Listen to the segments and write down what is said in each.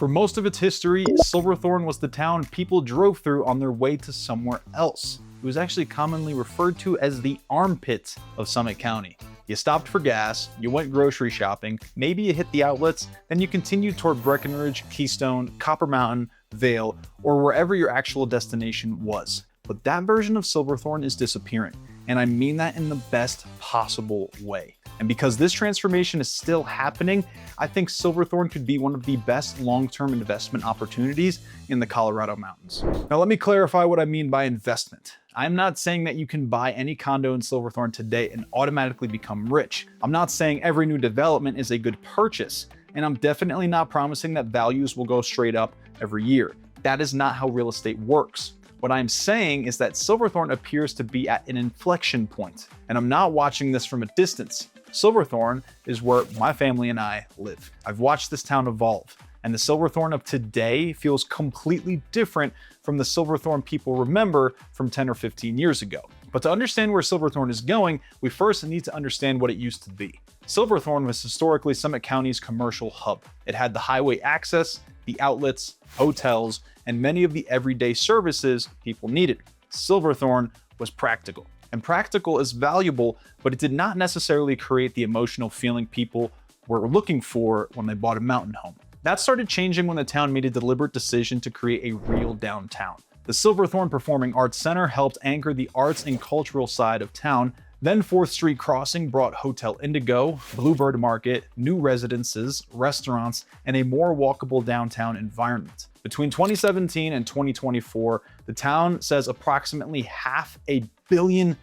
For most of its history, Silverthorne was the town people drove through on their way to somewhere else. It was actually commonly referred to as the armpit of Summit County. You stopped for gas, you went grocery shopping, maybe you hit the outlets, then you continued toward Breckenridge, Keystone, Copper Mountain, Vale, or wherever your actual destination was. But that version of Silverthorne is disappearing, and I mean that in the best possible way. And because this transformation is still happening, I think Silverthorne could be one of the best long-term investment opportunities in the Colorado mountains. Now let me clarify what I mean by investment. I'm not saying that you can buy any condo in Silverthorne today and automatically become rich. I'm not saying every new development is a good purchase, and I'm definitely not promising that values will go straight up every year. That is not how real estate works. What I'm saying is that Silverthorne appears to be at an inflection point, and I'm not watching this from a distance. Silverthorne is where my family and I live. I've watched this town evolve, and the Silverthorne of today feels completely different from the Silverthorne people remember from 10 or 15 years ago. But to understand where Silverthorne is going, we first need to understand what it used to be. Silverthorne was historically Summit County's commercial hub. It had the highway access, the outlets, hotels, and many of the everyday services people needed. Silverthorne was practical. And practical is valuable, but it did not necessarily create the emotional feeling people were looking for when they bought a mountain home. That started changing when the town made a deliberate decision to create a real downtown. The Silverthorne Performing Arts Center helped anchor the arts and cultural side of town. Then 4th Street Crossing brought Hotel Indigo, Bluebird Market, new residences, restaurants, and a more walkable downtown environment. Between 2017 and 2024, the town says approximately $500 million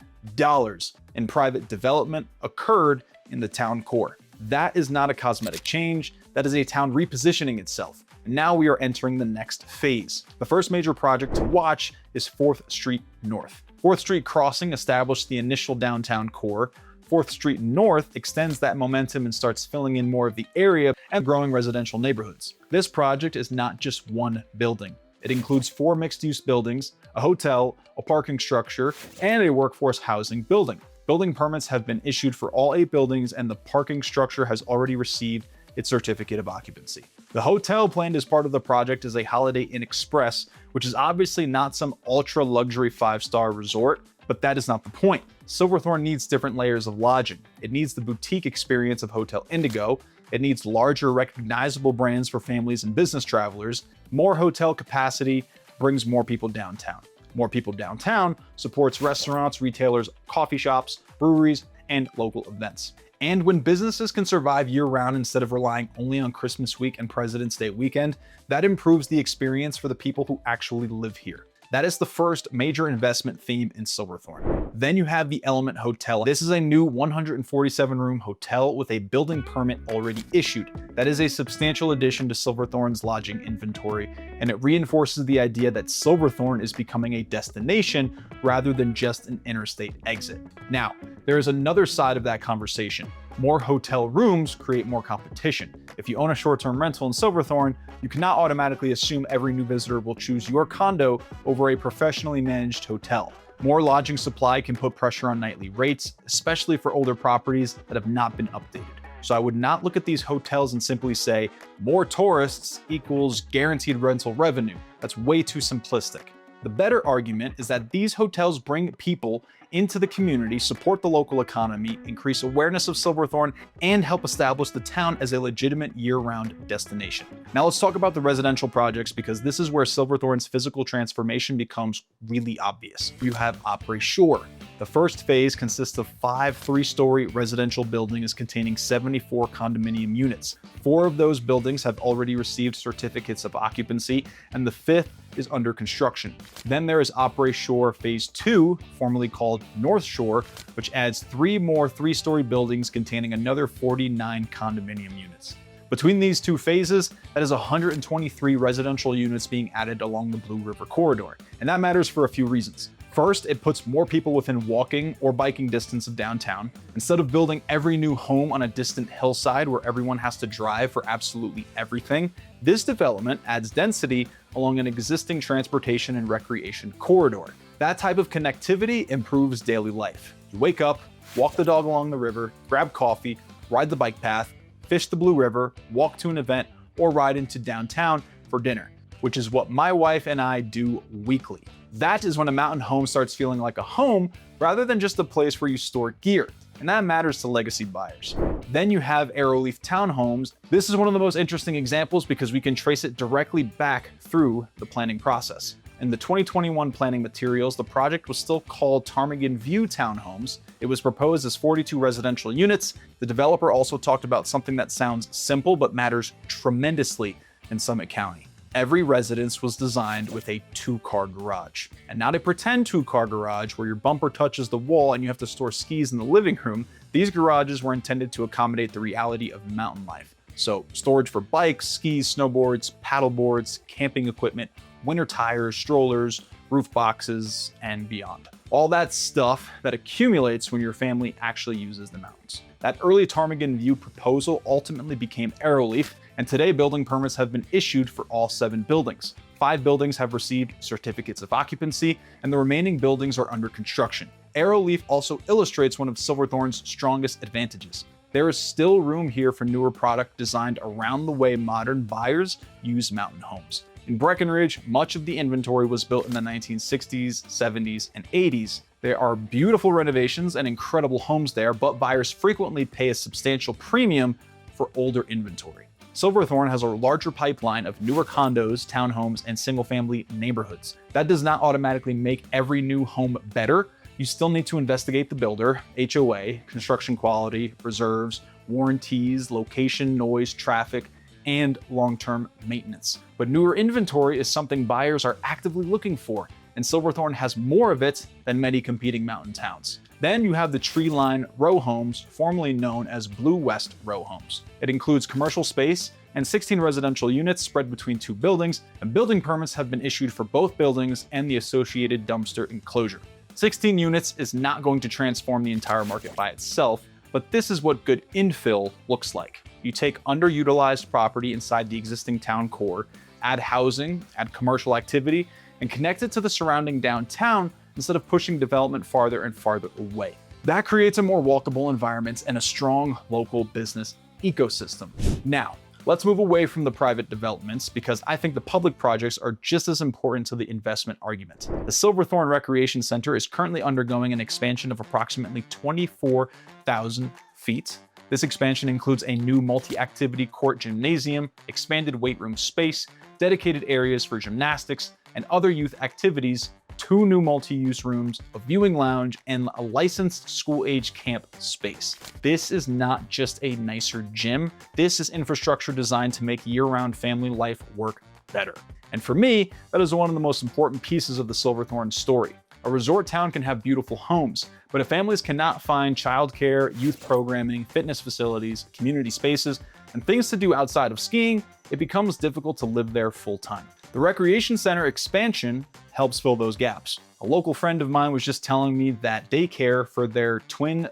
in private development occurred in the town core. That is not a cosmetic change, that is a town repositioning itself. And now we are entering the next phase. The first major project to watch is 4th Street North. 4th Street Crossing established the initial downtown core. 4th Street North extends that momentum and starts filling in more of the area and growing residential neighborhoods. This project is not just one building. It includes 4 mixed-use buildings, a hotel, a parking structure, and a workforce housing building. Building permits have been issued for all 8 buildings, and the parking structure has already received its certificate of occupancy. The hotel planned as part of the project is a Holiday Inn Express, which is obviously not some ultra-luxury 5-star resort, but that is not the point. Silverthorne needs different layers of lodging. It needs the boutique experience of Hotel Indigo. It needs larger, recognizable brands for families and business travelers. More hotel capacity brings more people downtown. More people downtown supports restaurants, retailers, coffee shops, breweries, and local events. And when businesses can survive year-round instead of relying only on Christmas week and President's Day weekend, that improves the experience for the people who actually live here. That is the first major investment theme in Silverthorne. Then you have the Element Hotel. This is a new 147-room hotel with a building permit already issued. That is a substantial addition to Silverthorne's lodging inventory, and it reinforces the idea that Silverthorne is becoming a destination rather than just an interstate exit. Now, there is another side of that conversation. More hotel rooms create more competition. If you own a short-term rental in Silverthorne, you cannot automatically assume every new visitor will choose your condo over a professionally managed hotel. More lodging supply can put pressure on nightly rates, especially for older properties that have not been updated. So I would not look at these hotels and simply say, more tourists equals guaranteed rental revenue. That's way too simplistic. The better argument is that these hotels bring people into the community, support the local economy, increase awareness of Silverthorne, and help establish the town as a legitimate year-round destination. Now let's talk about the residential projects, because this is where Silverthorne's physical transformation becomes really obvious. You have Opry Shore. The first phase consists of 5 3-story residential buildings containing 74 condominium units. 4 of those buildings have already received certificates of occupancy, and the 5th is under construction. Then there is Opry Shore Phase 2, formerly called North Shore, which adds 3 more 3-story buildings containing another 49 condominium units. Between these 2 phases, that is 123 residential units being added along the Blue River Corridor. And that matters for a few reasons. First, it puts more people within walking or biking distance of downtown. Instead of building every new home on a distant hillside where everyone has to drive for absolutely everything, this development adds density along an existing transportation and recreation corridor. That type of connectivity improves daily life. You wake up, walk the dog along the river, grab coffee, ride the bike path, fish the Blue River, walk to an event, or ride into downtown for dinner, which is what my wife and I do weekly. That is when a mountain home starts feeling like a home rather than just a place where you store gear. And that matters to legacy buyers. Then you have Arrowleaf townhomes. This is one of the most interesting examples because we can trace it directly back through the planning process. In the 2021 planning materials, the project was still called Ptarmigan View Townhomes. It was proposed as 42 residential units. The developer also talked about something that sounds simple but matters tremendously in Summit County. Every residence was designed with a 2-car garage. And not a pretend 2-car garage where your bumper touches the wall and you have to store skis in the living room. These garages were intended to accommodate the reality of mountain life. So storage for bikes, skis, snowboards, paddle boards, camping equipment, winter tires, strollers, roof boxes, and beyond. All that stuff that accumulates when your family actually uses the mountains. That early Ptarmigan View proposal ultimately became Arrowleaf, and today building permits have been issued for all 7 buildings. 5 buildings have received certificates of occupancy, and the remaining buildings are under construction. Arrowleaf also illustrates one of Silverthorne's strongest advantages. There is still room here for newer product designed around the way modern buyers use mountain homes. In Breckenridge, much of the inventory was built in the 1960s, 70s, and 80s. There are beautiful renovations and incredible homes there, but buyers frequently pay a substantial premium for older inventory. Silverthorne has a larger pipeline of newer condos, townhomes, and single-family neighborhoods. That does not automatically make every new home better. You still need to investigate the builder, HOA, construction quality, reserves, warranties, location, noise, traffic, and long-term maintenance. But newer inventory is something buyers are actively looking for, and Silverthorne has more of it than many competing mountain towns. Then you have the Tree Line Row Homes, formerly known as Blue West Row Homes. It includes commercial space and 16 residential units spread between 2 buildings, and building permits have been issued for both buildings and the associated dumpster enclosure. 16 units is not going to transform the entire market by itself, but this is what good infill looks like. You take underutilized property inside the existing town core, add housing, add commercial activity, and connect it to the surrounding downtown instead of pushing development farther and farther away. That creates a more walkable environment and a strong local business ecosystem. Now, let's move away from the private developments because I think the public projects are just as important to the investment argument. The Silverthorne Recreation Center is currently undergoing an expansion of approximately 24,000 feet. This expansion includes a new multi-activity court gymnasium, expanded weight room space, dedicated areas for gymnastics and other youth activities, 2 new multi-use rooms, a viewing lounge, and a licensed school-age camp space. This is not just a nicer gym. This is infrastructure designed to make year-round family life work better. And for me, that is one of the most important pieces of the Silverthorne story. A resort town can have beautiful homes, but if families cannot find childcare, youth programming, fitness facilities, community spaces, and things to do outside of skiing, it becomes difficult to live there full-time. The recreation center expansion helps fill those gaps. A local friend of mine was just telling me that daycare for their twin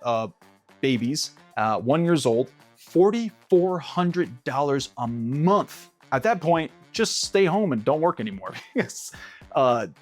babies, 1 year old, $4,400 a month. At that point, just stay home and don't work anymore.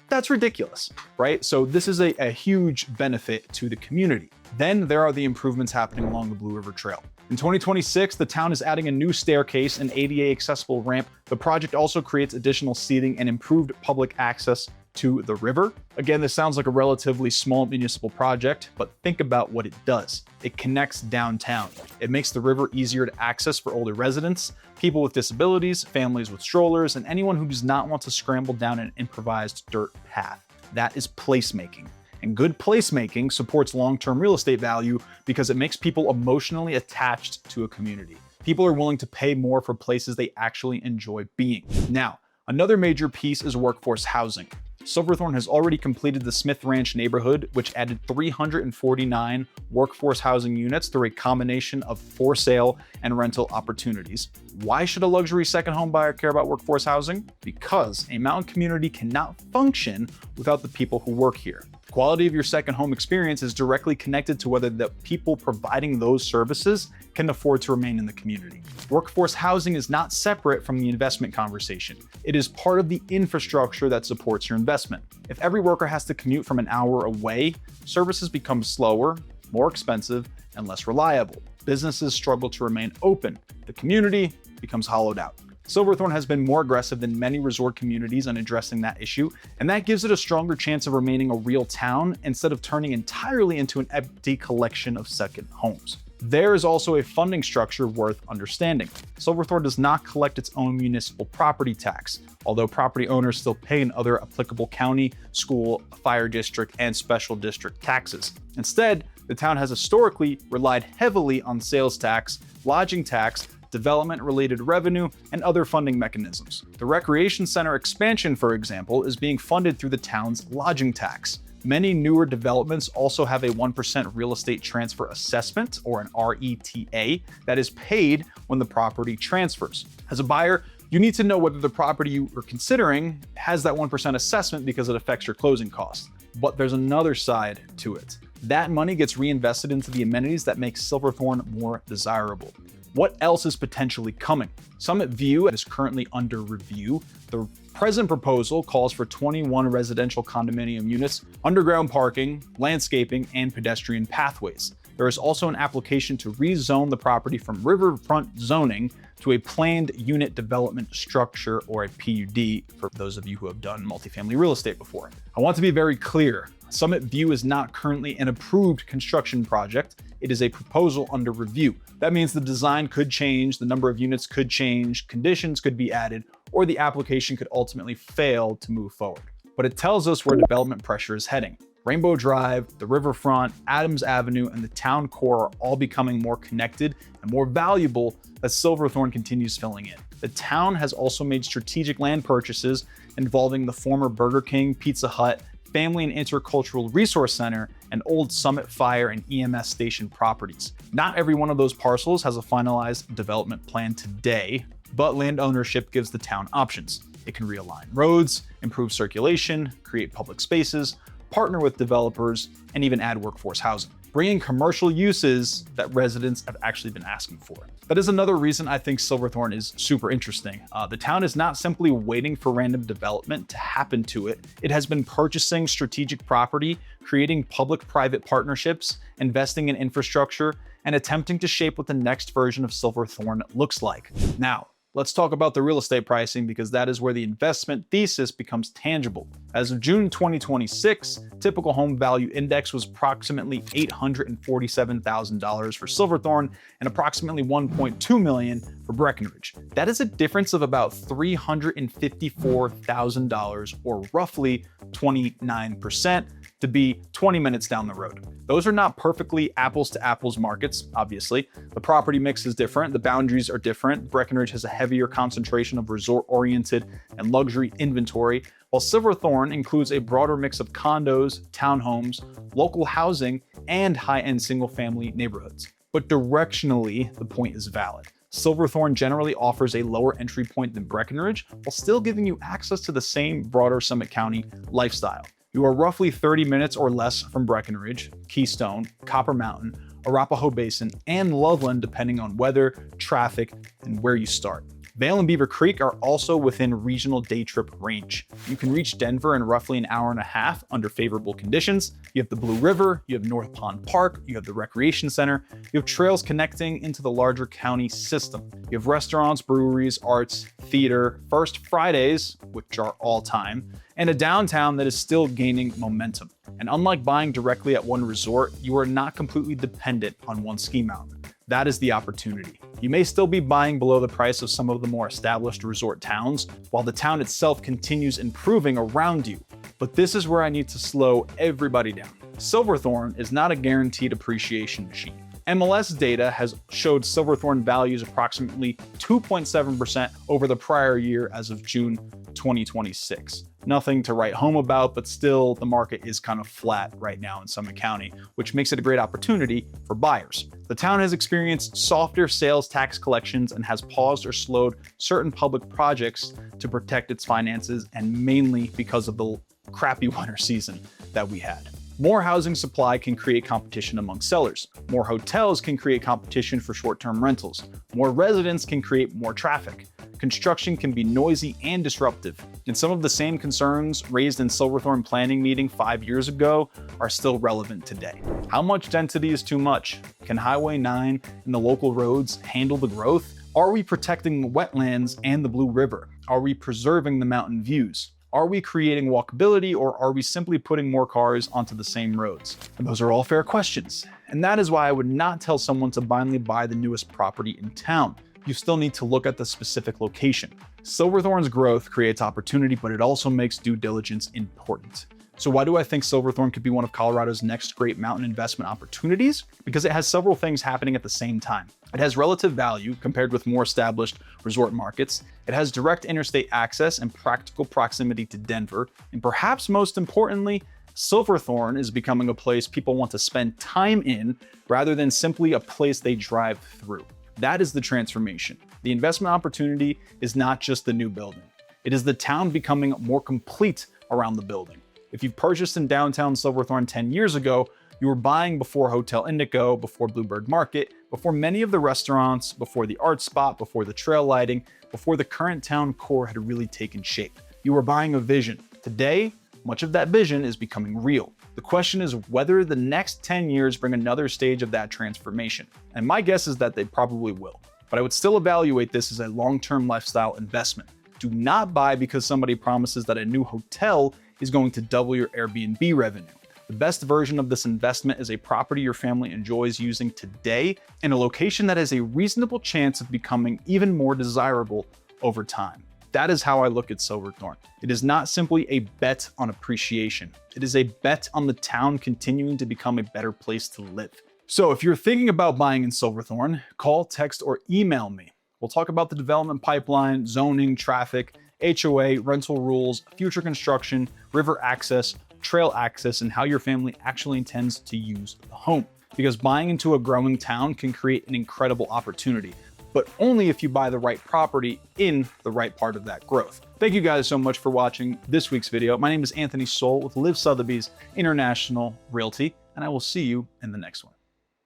That's ridiculous, right? So this is a huge benefit to the community. Then there are the improvements happening along the Blue River Trail. In 2026, the town is adding a new staircase and ADA accessible ramp. The project also creates additional seating and improved public access to the river. Again, this sounds like a relatively small municipal project, but think about what it does. It connects downtown. It makes the river easier to access for older residents, people with disabilities, families with strollers, and anyone who does not want to scramble down an improvised dirt path. That is placemaking. And good placemaking supports long-term real estate value because it makes people emotionally attached to a community. People are willing to pay more for places they actually enjoy being. Now, another major piece is workforce housing. Silverthorne has already completed the Smith Ranch neighborhood, which added 349 workforce housing units through a combination of for sale and rental opportunities. Why should a luxury second home buyer care about workforce housing? Because a mountain community cannot function without the people who work here. The quality of your second home experience is directly connected to whether the people providing those services can afford to remain in the community. Workforce housing is not separate from the investment conversation. It is part of the infrastructure that supports your investment. If every worker has to commute from an hour away, services become slower, more expensive, and less reliable. Businesses struggle to remain open. The community becomes hollowed out. Silverthorne has been more aggressive than many resort communities on addressing that issue, and that gives it a stronger chance of remaining a real town instead of turning entirely into an empty collection of second homes. There is also a funding structure worth understanding. Silverthorne does not collect its own municipal property tax, although property owners still pay in other applicable county, school, fire district, and special district taxes. Instead, the town has historically relied heavily on sales tax, lodging tax, development-related revenue, and other funding mechanisms. The recreation center expansion, for example, is being funded through the town's lodging tax. Many newer developments also have a 1% real estate transfer assessment, or an RETA, that is paid when the property transfers. As a buyer, you need to know whether the property you are considering has that 1% assessment because it affects your closing costs. But there's another side to it. That money gets reinvested into the amenities that make Silverthorne more desirable. What else is potentially coming? Summit View is currently under review. The present proposal calls for 21 residential condominium units, underground parking, landscaping, and pedestrian pathways. There is also an application to rezone the property from riverfront zoning to a planned unit development structure, or a PUD, for those of you who have done multifamily real estate before. I want to be very clear. Summit View is not currently an approved construction project. It is a proposal under review. That means the design could change, the number of units could change, conditions could be added, or the application could ultimately fail to move forward. But it tells us where development pressure is heading. Rainbow Drive, the riverfront, Adams Avenue, and the town core are all becoming more connected and more valuable as Silverthorne continues filling in. The town has also made strategic land purchases involving the former Burger King, Pizza Hut, Family and Intercultural Resource Center, and old Summit Fire and EMS station properties. Not every one of those parcels has a finalized development plan today, but land ownership gives the town options. It can realign roads, improve circulation, create public spaces, partner with developers, and even add workforce housing, bringing commercial uses that residents have actually been asking for. That is another reason I think Silverthorne is super interesting. The town is not simply waiting for random development to happen to it. It has been purchasing strategic property, creating public-private partnerships, investing in infrastructure, and attempting to shape what the next version of Silverthorne looks like. Now, let's talk about the real estate pricing, because that is where the investment thesis becomes tangible. As of June 2026, typical home value index was approximately $847,000 for Silverthorne and approximately $1.2 million for Breckenridge. That is a difference of about $354,000, or roughly 29%, to be 20 minutes down the road. Those are not perfectly apples to apples markets, obviously. The property mix is different, the boundaries are different. Breckenridge has a heavier concentration of resort-oriented and luxury inventory, while Silverthorne includes a broader mix of condos, townhomes, local housing, and high-end single-family neighborhoods. But directionally, the point is valid. Silverthorne generally offers a lower entry point than Breckenridge, while still giving you access to the same broader Summit County lifestyle. You are roughly 30 minutes or less from Breckenridge, Keystone, Copper Mountain, Arapahoe Basin, and Loveland, depending on weather, traffic, and where you start. Vail and Beaver Creek are also within regional day trip range. You can reach Denver in roughly an hour and a half under favorable conditions. You have the Blue River, you have North Pond Park, you have the Recreation Center, you have trails connecting into the larger county system. You have restaurants, breweries, arts, theater, First Fridays, which are all time, and a downtown that is still gaining momentum. And unlike buying directly at one resort, you are not completely dependent on one ski mountain. That is the opportunity. You may still be buying below the price of some of the more established resort towns, while the town itself continues improving around you. But this is where I need to slow everybody down. Silverthorne is not a guaranteed appreciation machine. MLS data has showed Silverthorne values approximately 2.7% over the prior year as of June 2026. Nothing to write home about, but still the market is kind of flat right now in Summit County, which makes it a great opportunity for buyers. The town has experienced softer sales tax collections and has paused or slowed certain public projects to protect its finances, and mainly because of the crappy winter season that we had. More housing supply can create competition among sellers. More hotels can create competition for short-term rentals. More residents can create more traffic. Construction can be noisy and disruptive, and some of the same concerns raised in Silverthorne planning meeting 5 years ago are still relevant today. How much density is too much? Can Highway 9 and the local roads handle the growth? Are we protecting the wetlands and the Blue River? Are we preserving the mountain views? Are we creating walkability, or are we simply putting more cars onto the same roads? And those are all fair questions. And that is why I would not tell someone to blindly buy the newest property in town. You still need to look at the specific location. Silverthorne's growth creates opportunity, but it also makes due diligence important. So why do I think Silverthorne could be one of Colorado's next great mountain investment opportunities? Because it has several things happening at the same time. It has relative value compared with more established resort markets. It has direct interstate access and practical proximity to Denver. And perhaps most importantly, Silverthorne is becoming a place people want to spend time in rather than simply a place they drive through. That is the transformation. The investment opportunity is not just the new building. It is the town becoming more complete around the building. If you've purchased in downtown Silverthorne 10 years ago, you were buying before Hotel Indigo, before Bluebird Market, before many of the restaurants, before the art spot, before the trail lighting, before the current town core had really taken shape. You were buying a vision. Today, much of that vision is becoming real. The question is whether the next 10 years bring another stage of that transformation. And my guess is that they probably will. But I would still evaluate this as a long-term lifestyle investment. Do not buy because somebody promises that a new hotel is going to double your Airbnb revenue. The best version of this investment is a property your family enjoys using today in a location that has a reasonable chance of becoming even more desirable over time. That is how I look at Silverthorne. It is not simply a bet on appreciation. It is a bet on the town continuing to become a better place to live. So if you're thinking about buying in Silverthorne, call, text, or email me. We'll talk about the development pipeline, zoning, traffic, HOA, rental rules, future construction, river access, trail access, and how your family actually intends to use the home. Because buying into a growing town can create an incredible opportunity, but only if you buy the right property in the right part of that growth. Thank you guys so much for watching this week's video. My name is Anthony Soul with Live Sotheby's International Realty, and I will see you in the next one.